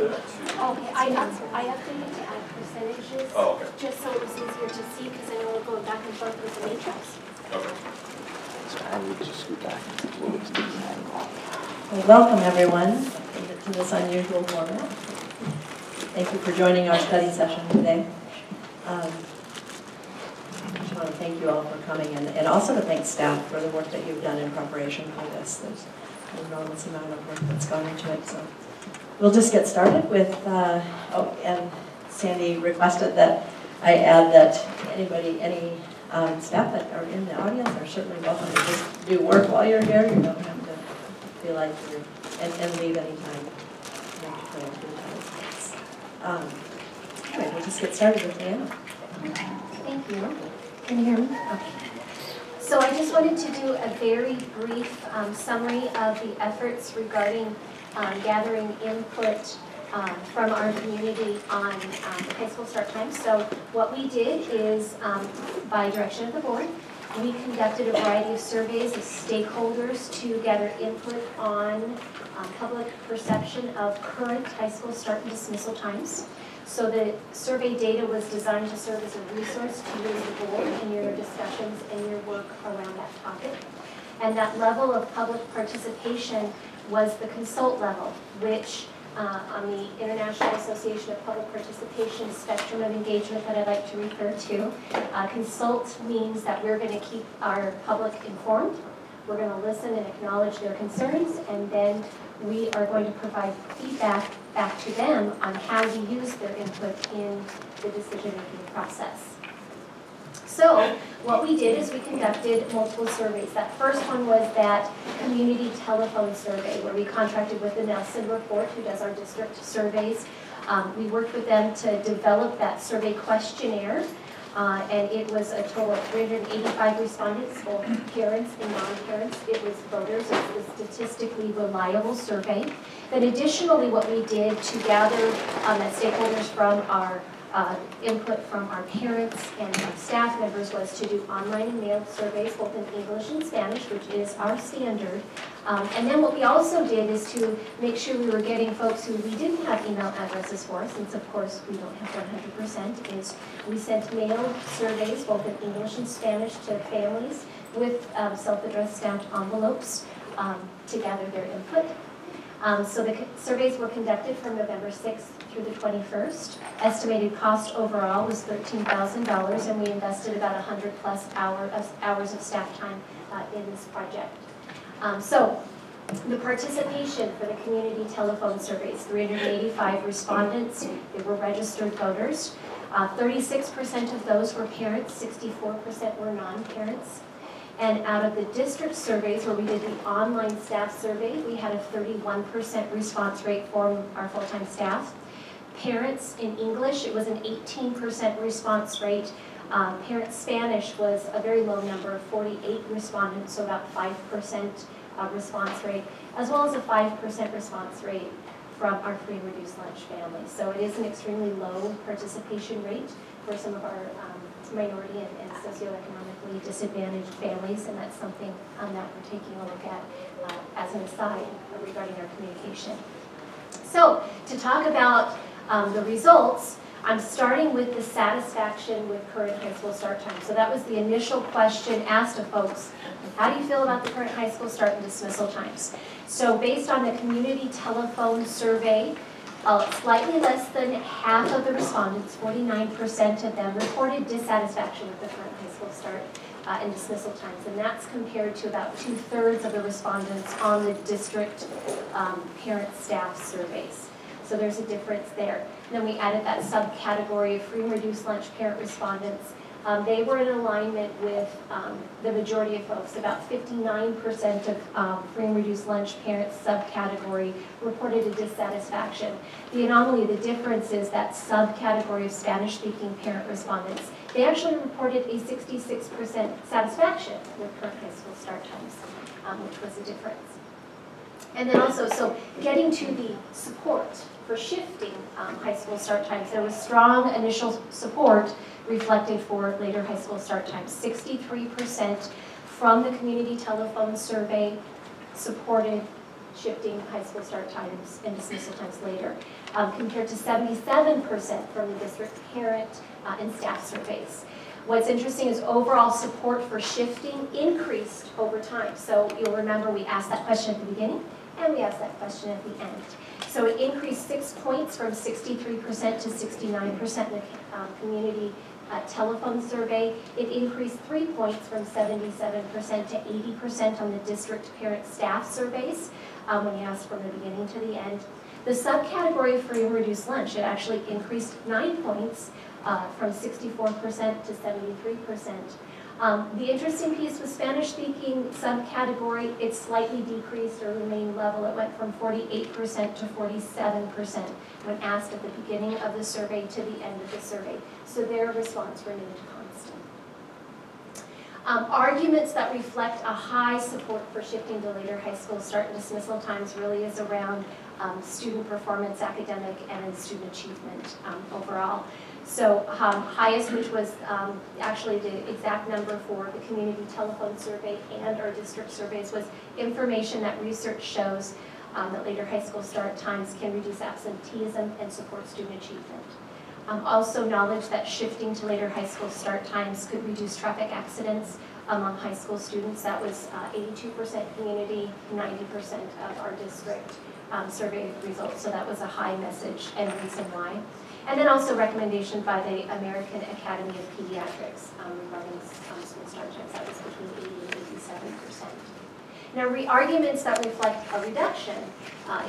the two. Okay, I updated to add percentages. Oh, okay. Just so it was easier to see, because I know we're going back and forth with the matrix. Okay. So I need to scoot back. Well, welcome everyone to this unusual format. Thank you for joining our study session today. I just want to thank you all for coming and also to thank staff for the work that you've done in preparation for this. There's an enormous amount of work that's gone into it. So we'll just get started with, oh, and Sandy requested that I add that any staff that are in the audience are certainly welcome to just do work while you're here. You don't have to feel like you're, and leave anytime. Anyway, we'll just get started with Anna. Thank you. Can you hear me? Okay. So I just wanted to do a very brief summary of the efforts regarding gathering input from our community on high school start times. So what we did is, by direction of the board, we conducted a variety of surveys of stakeholders to gather input on public perception of current high school start and dismissal times. So the survey data was designed to serve as a resource to you as the board in your discussions and your work around that topic. And that level of public participation was the consult level, which on the International Association of Public Participation spectrum of engagement that I like to refer to, consult means that we're going to keep our public informed. We're going to listen and acknowledge their concerns, and then we are going to provide feedback back to them on how to use their input in the decision-making process. So what we did is we conducted multiple surveys. That first one was that community telephone survey where we contracted with the Nelson Report, who does our district surveys. We worked with them to develop that survey questionnaire. And it was a total of 385 respondents, both parents and non-parents. It was voters. It was a statistically reliable survey. Then additionally, what we did to gather that stakeholders from our input from our parents and our staff members was to do online and mailed surveys, both in English and Spanish, which is our standard. And then what we also did is to make sure we were getting folks who we didn't have email addresses for, since of course we don't have 100%, is we sent mailed surveys, both in English and Spanish, to families with self-addressed stamped envelopes to gather their input. So the surveys were conducted from November 6th through the 21st. Estimated cost overall was $13,000, and we invested about 100 plus hours of staff time in this project. So the participation for the community telephone surveys, 385 respondents, they were registered voters. 36% of those were parents, 64% were non-parents. And out of the district surveys, where we did the online staff survey, we had a 31% response rate for our full-time staff. Parents in English, it was an 18% response rate. Parent Spanish was a very low number of 48 respondents, so about 5% response rate, as well as a 5% response rate from our free and reduced lunch families. So it is an extremely low participation rate for some of our minority and socioeconomically disadvantaged families, and that's something that we're taking a look at as an aside regarding our communication. So to talk about the results, I'm starting with the satisfaction with current high school start time. So that was the initial question asked of folks. How do you feel about the current high school start and dismissal times? So based on the community telephone survey, slightly less than half of the respondents, 49% of them, reported dissatisfaction with the current high school start and dismissal times. And that's compared to about 2/3 of the respondents on the district parent-staff surveys. So there's a difference there. And then we added that subcategory of free and reduced lunch parent respondents. They were in alignment with the majority of folks. About 59% of free and reduced lunch parents subcategory reported a dissatisfaction. The anomaly, the difference is that subcategory of Spanish-speaking parent respondents, they actually reported a 66% satisfaction with current high school start times, which was a difference. And then also, so getting to the support for shifting high school start times, there was strong initial support reflected for later high school start times. 63% from the community telephone survey supported shifting high school start times and dismissal times later. compared to 77% from the district parent and staff surveys. What's interesting is overall support for shifting increased over time. So you'll remember we asked that question at the beginning and we asked that question at the end. So it increased 6 points from 63% to 69% in the community telephone survey. It increased 3 points from 77% to 80% on the district parent staff surveys when you asked from the beginning to the end. The subcategory free and reduced lunch, it actually increased 9 points from 64% to 73%. The interesting piece with Spanish-speaking subcategory, it slightly decreased or remained level. It went from 48% to 47% when asked at the beginning of the survey to the end of the survey. So their response remained constant. Arguments that reflect a high support for shifting to later high school start and dismissal times really is around student performance, academic, and student achievement overall. So highest, which was actually the exact number for the community telephone survey and our district surveys, was information that research shows that later high school start times can reduce absenteeism and support student achievement. Also knowledge that shifting to later high school start times could reduce traffic accidents among high school students. That was 82% community, 90% of our district survey results. So that was a high message and reason why. And then also recommendation by the American Academy of Pediatrics regarding school start times. That was between 80 and 87%. Now, arguments that reflect a reduction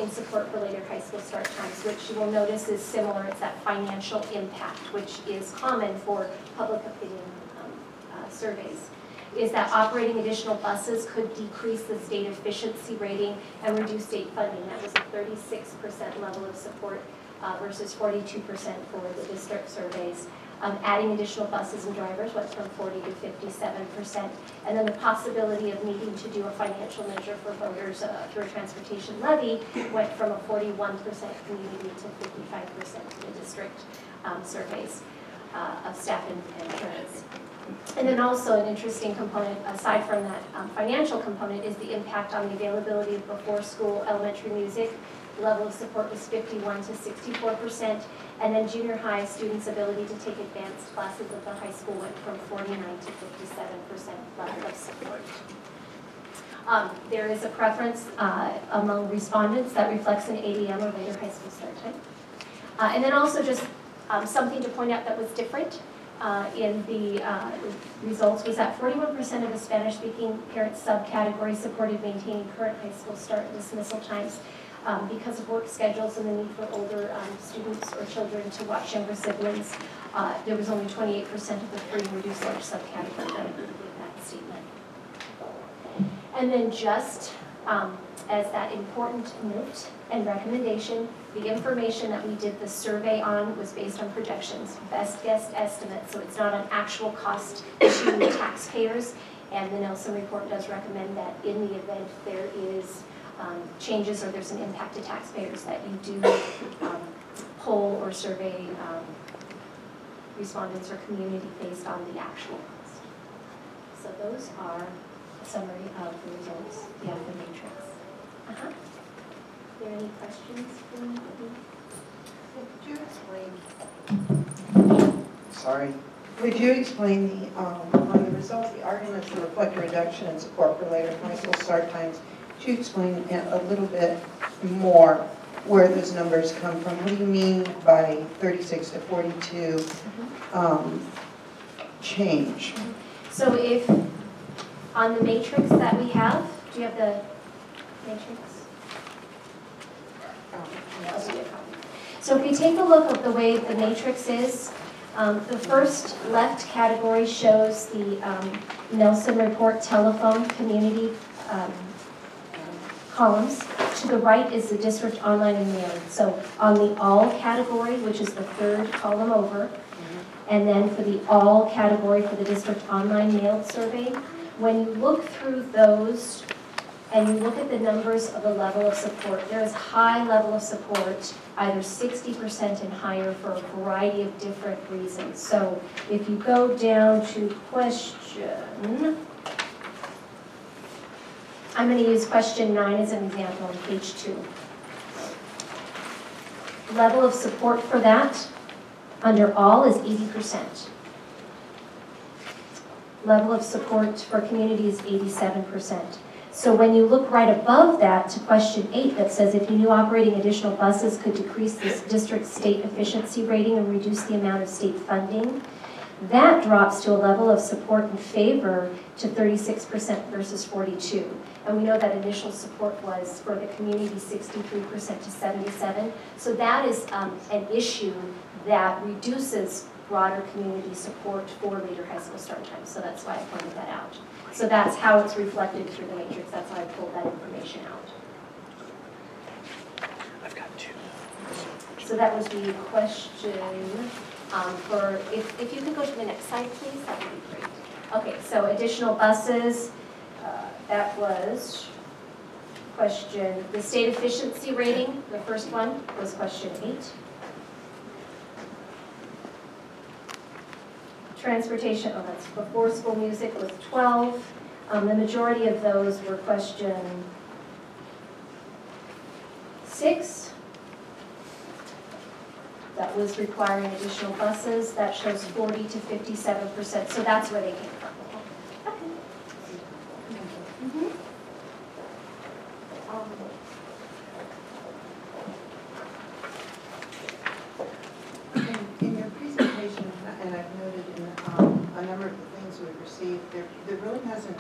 in support for later high school start times, which you will notice is similar. It's that financial impact, which is common for public opinion surveys, is that operating additional buses could decrease the state efficiency rating and reduce state funding. That was a 36% level of support versus 42% for the district surveys. Adding additional buses and drivers went from 40 to 57%. And then the possibility of needing to do a financial measure for voters through a transportation levy went from a 41% community to 55% for the district surveys of staff and parents. And then also an interesting component, aside from that financial component, is the impact on the availability of before-school elementary music. Level of support was 51 to 64%, and then junior high students' ability to take advanced classes at the high school went from 49 to 57% level of support. There is a preference among respondents that reflects an 8 a.m. or later high school start time. And then also just something to point out that was different in the results was that 41% of the Spanish-speaking parent subcategory supported maintaining current high school start and dismissal times because of work schedules and the need for older students or children to watch younger siblings. There was only 28% of the free and reduced lunch subcategory that agreed with that statement. And then just as that important note and recommendation, the information that we did the survey on was based on projections, best guess estimate, so it's not an actual cost to taxpayers. And the Nelson report does recommend that in the event there is changes or there's an impact to taxpayers, that you do poll or survey respondents or community based on the actual cost. So those are a summary of the results via the matrix. Are there any questions for me? Could you explain? Sorry. Could you explain on the results, the arguments that reflect a reduction in support for later high school start times? Could you explain a little bit more where those numbers come from? What do you mean by 36 to 42 change? So if on the matrix that we have, do you have the matrix? So if you take a look at the way the matrix is, the first left category shows the Nelson report telephone community columns. To the right is the district online and mail. So on the all category, which is the third column over, and then for the all category for the district online mailed survey, when you look through those and you look at the numbers of the level of support, there is high level of support, either 60% and higher for a variety of different reasons. So if you go down to question, I'm going to use question 9 as an example on page 2. Level of support for that under all is 80%. Level of support for community is 87%. So when you look right above that to question 8 that says if you knew operating additional buses could decrease this district's state efficiency rating and reduce the amount of state funding, that drops to a level of support in favor to 36% versus 42%. And we know that initial support was for the community 63% to 77%. So that is an issue that reduces broader community support for later high school start time. So that's why I pointed that out. So that's how it's reflected through the matrix. That's how I pulled that information out. I've got 2. So that was the question for, if you could go to the next slide, please, that would be great. Okay, so additional buses, that was question, the state efficiency rating, the first one was question 8. Transportation, oh, that's before school music was 12. The majority of those were question 6. That was requiring additional buses. That shows 40 to 57%. So that's where they came from. In your presentation, and I've noted in a number of the things we've received, there really hasn't,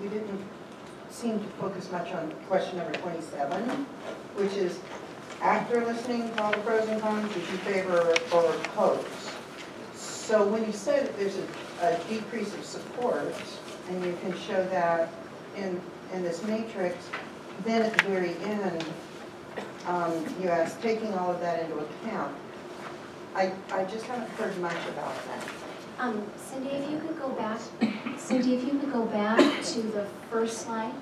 we didn't seem to focus much on question number 27, which is, after listening to all the pros and cons, would you favor or oppose? So when you say that there's a decrease of support, and you can show that in this matrix, then at the very end, you ask, taking all of that into account. I just haven't heard much about that. Cindy, if you could go back. Cindy, if you could go back to the first slide.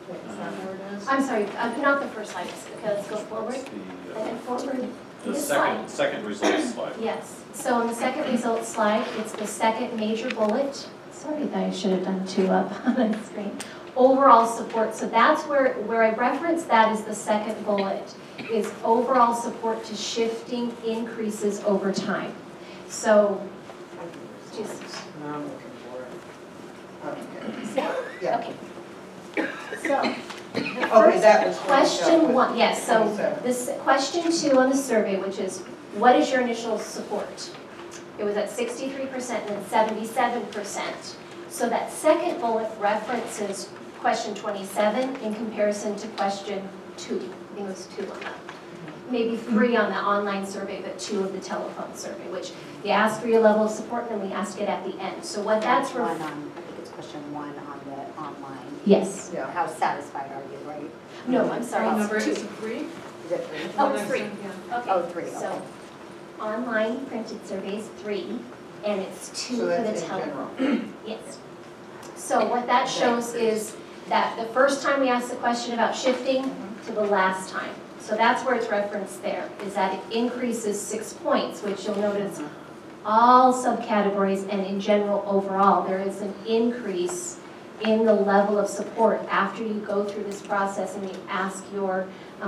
Wait, is that where it is? I'm sorry, not the first slide. Okay, let's go forward. And then forward. The This slide. second results slide. Yes. So on the second results slide, it's the second major bullet. Sorry, I should have done 2 up on the screen. Overall support. So that's where I referenced that is the second bullet, is overall support to shifting increases over time. So just No, I'm looking for it. Okay. Yeah. okay. So Okay, that was question 1, yes. So 27. this question 2 on the survey, which is what is your initial support? It was at 63% and then 77%. So that second bullet references question 27 in comparison to question 2. I think it was 2 on that. Maybe 3 on the online survey, but 2 of the telephone survey, which you ask for your level of support and then we ask it at the end. So what that's one on, I think it's question 1 on the online. Yes. Yeah. How satisfied are you, right? No, I'm sorry. Number It's is 2. 3? Is it 3? Oh, it's 3. Yeah. Okay. Oh, 3, okay. So online printed surveys 3, and it's 2 So for the that's in telephone. general. Yes. So what that shows is that the first time we asked the question about shifting to the last time. So that's where it's referenced there, is that it increases 6 points, which you'll notice all subcategories and in general overall, there is an increase in the level of support after you go through this process and you ask your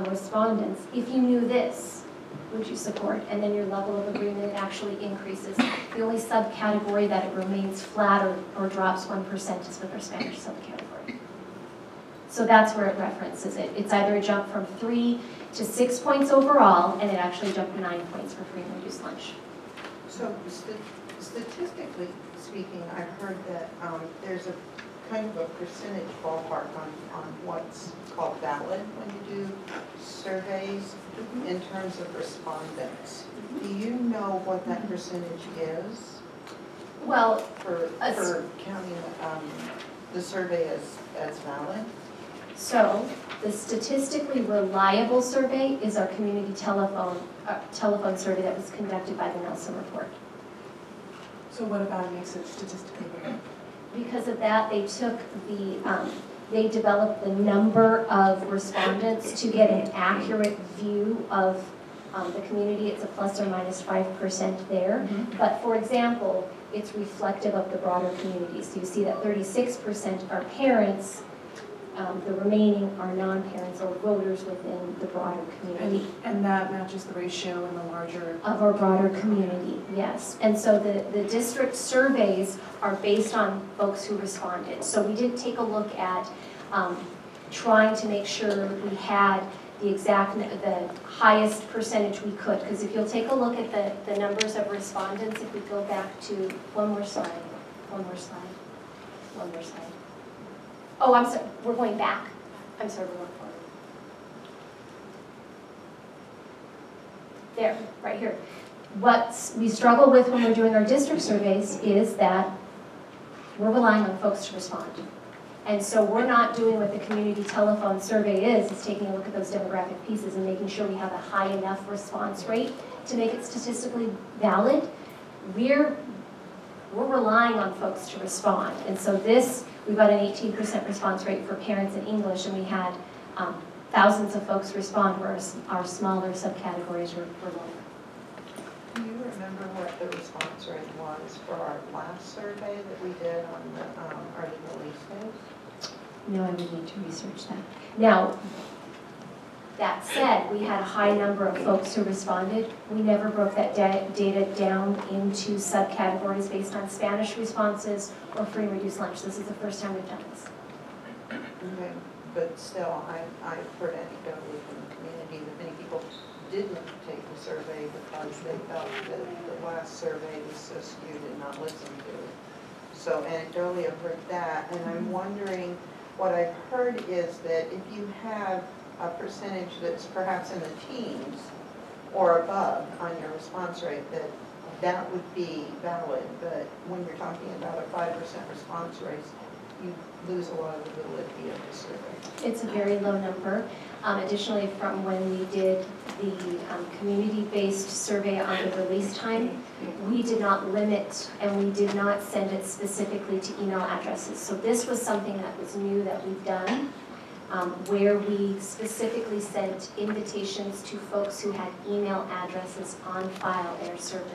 respondents, if you knew this, would you support? And then your level of agreement actually increases. The only subcategory that it remains flat or drops 1% is with our Spanish subcategory. So that's where it references it. It's either a jump from 3 to 6 points overall, and it actually jumped 9 points for free and reduced lunch. So statistically speaking, I've heard that there's a kind of a percentage ballpark on what's called valid when you do surveys in terms of respondents. Do you know what that percentage is Well, for counting the survey as valid? so the statistically reliable survey is our community telephone survey that was conducted by the Nelson Report. So what about it makes it statistically better? Because of that, they took they developed the number of respondents to get an accurate view of the community. It's a plus or minus 5% there. But for example, it's reflective of the broader community. So you see that 36% are parents, the remaining are non-parents or voters within the broader community. And that matches the ratio in the larger. Of our broader community, yes. And so the district surveys are based on folks who responded. So we did take a look at trying to make sure we had the highest percentage we could. Because if you'll take a look at the numbers of respondents, if we go back to one more slide. Oh, I'm sorry, we're going back. I'm sorry, we're going forward. There, right here. What we struggle with when we're doing our district surveys is that we're relying on folks to respond. And so we're not doing what the community telephone survey is taking a look at those demographic pieces and making sure we have a high enough response rate to make it statistically valid. We're relying on folks to respond. And so we've got an 18% response rate for parents in English, and we had thousands of folks respond, whereas our smaller subcategories were lower. Do you remember what the response rate was for our last survey that we did on the early release days? No, I would need to research that. Now, that said, we had a high number of folks who responded. We never broke that data down into subcategories based on Spanish responses or free and reduced lunch. This is the first time we've done this. Okay, but still, I've heard anecdotally from the community that many people didn't take the survey because they felt that the last survey was so skewed and not listened to. So anecdotally, I've heard that, and I'm wondering, what I've heard is that if you have a percentage that's perhaps in the teens or above on your response rate, that would be valid. But when you're talking about a 5% response rate, you lose a lot of the validity of the survey. It's a very low number. Additionally, from when we did the community-based survey on the release time, we did not limit and we did not send it specifically to email addresses. So this was something that was new that we've done, where we specifically sent invitations to folks who had email addresses on file in our student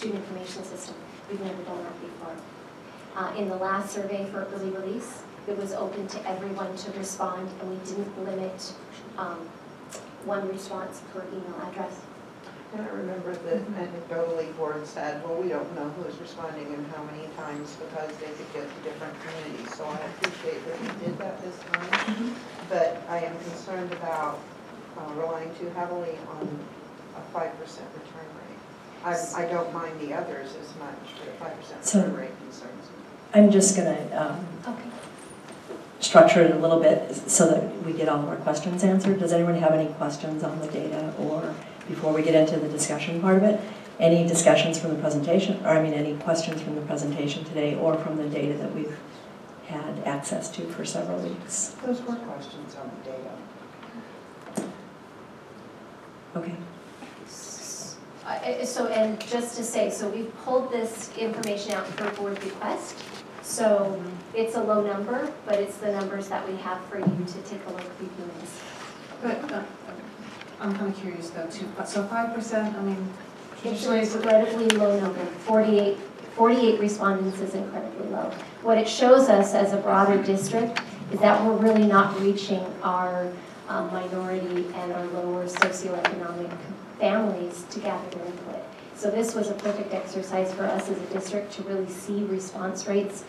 information system. We've never done that before. In the last survey for early release, it was open to everyone to respond, and we didn't limit one response per email address. And I remember that anecdotally board said, well, we don't know who's responding and how many times because they could get to different communities. So I appreciate that we did that this time, but I am concerned about relying too heavily on a 5% return rate. I don't mind the others as much, but a 5% return rate concerns me. I'm just going to structure it a little bit so that we get all of our questions answered. Does anyone have any questions on the data, or before we get into the discussion part of it, any discussions from the presentation, or I mean any questions from the presentation today or from the data that we've had access to for several weeks? Those were questions on the data. Okay. So, and just to say, so we've pulled this information out for board request. So it's a low number, but it's the numbers that we have for you to take a look at these. But I'm kind of curious though too. So 5%, I mean, It's an incredibly low number. 48 respondents is incredibly low. What it shows us as a broader district is that we're really not reaching our minority and our lower socioeconomic families to gather their input. So this was a perfect exercise for us as a district to really see response rates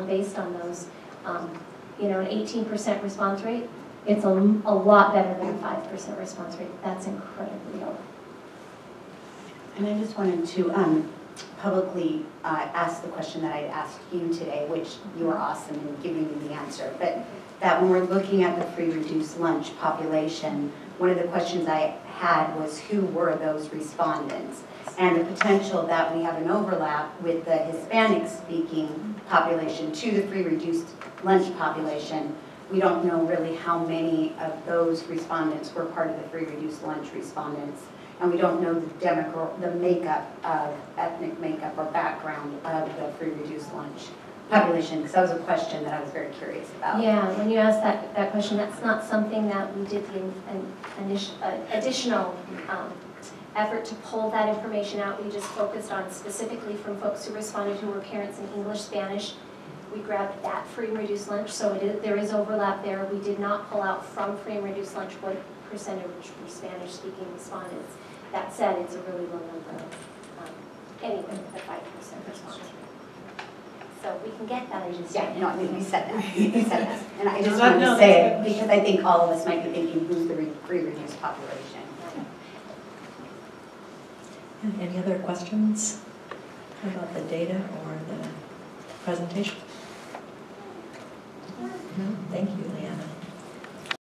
based on those. You know, an 18% response rate, it's a lot better than a 5% response rate. That's incredibly low. And I just wanted to publicly ask the question that I asked you today, which you were awesome in giving me the answer, but that when we're looking at the free reduced lunch population, one of the questions I had was who were those respondents? And the potential that we have an overlap with the Hispanic-speaking population to the free reduced lunch population. We don't know really how many of those respondents were part of the free reduced lunch respondents. And we don't know the makeup of ethnic makeup or background of the free reduced lunch population. Because that was a question that I was very curious about. Yeah, when you asked that question, that's not something that we did the additional effort to pull that information out. We just focused on specifically from folks who responded who were parents in English, Spanish, we grabbed that free and reduced lunch, so there is overlap there. We did not pull out from free and reduced lunch what percentage were Spanish-speaking respondents. That said, it's a really low number. Anyway, the 5% response rate. So we can get that, I just. Yeah, no, I mean, you said that, you said that. And I just No, wanted no, to say that's it, good. because I think all of us might be thinking, who's the free reduced population? Any other questions about the data or the presentation? No? Thank you, Leanna.